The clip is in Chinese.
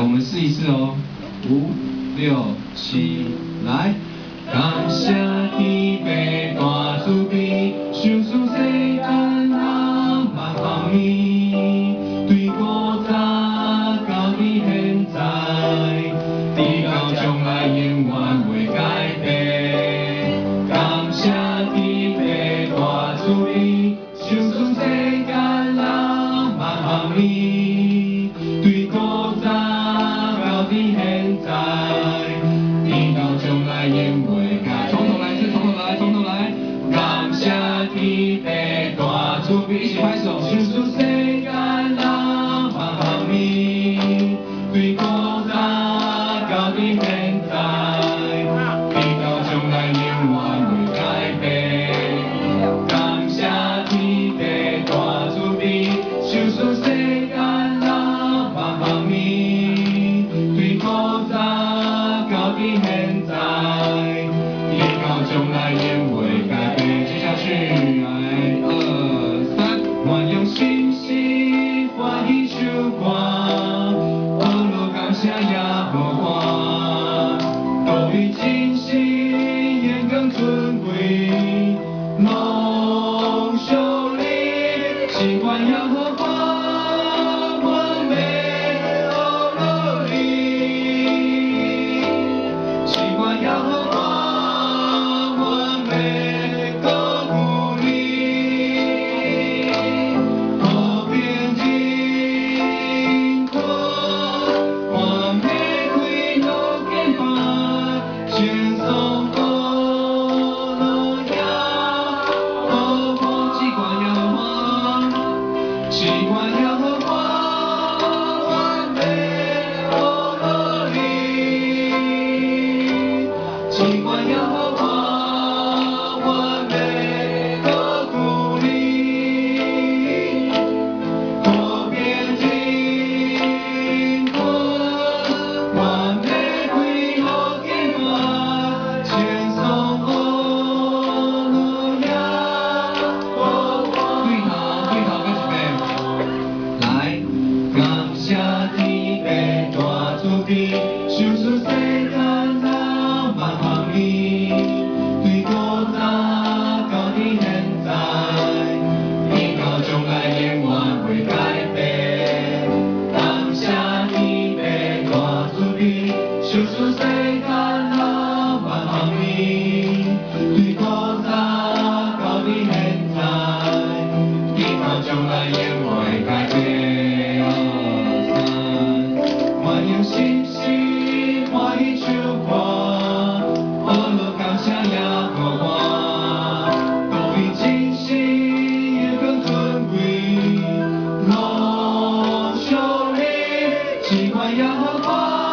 我们试一试哦，5、6、7，来。感谢天父大慈悲，想使世间人万方面，对古早到你现在，直到将来永远袂改变。感谢天父大慈悲，想使世间人万方面，对古早到你现在，直到将来永远。从头来，感谢天父大慈悲，一起拍手，想使世间人万方面，对古早到你现在，直到将来永远袂改变。感谢天父大慈悲，想使世间人万方面，对古早到你现在。将来永袂改变。接下去来2、3，我用信心欢喜唱歌，路感谢耶和华，都以真心眼光尊贵，拢属你，习惯耶和华，我们后你，习惯耶和华。想使世间人万方面，对古早到你现在，直到将来永远袂改变。感谢天父大慈悲，想使世间人万方面，对古早到你现在，直到将来永袂改变。我用信心欢喜唱歌，路感谢耶和华，都以真心眼光尊贵，拢属你，习惯耶和华。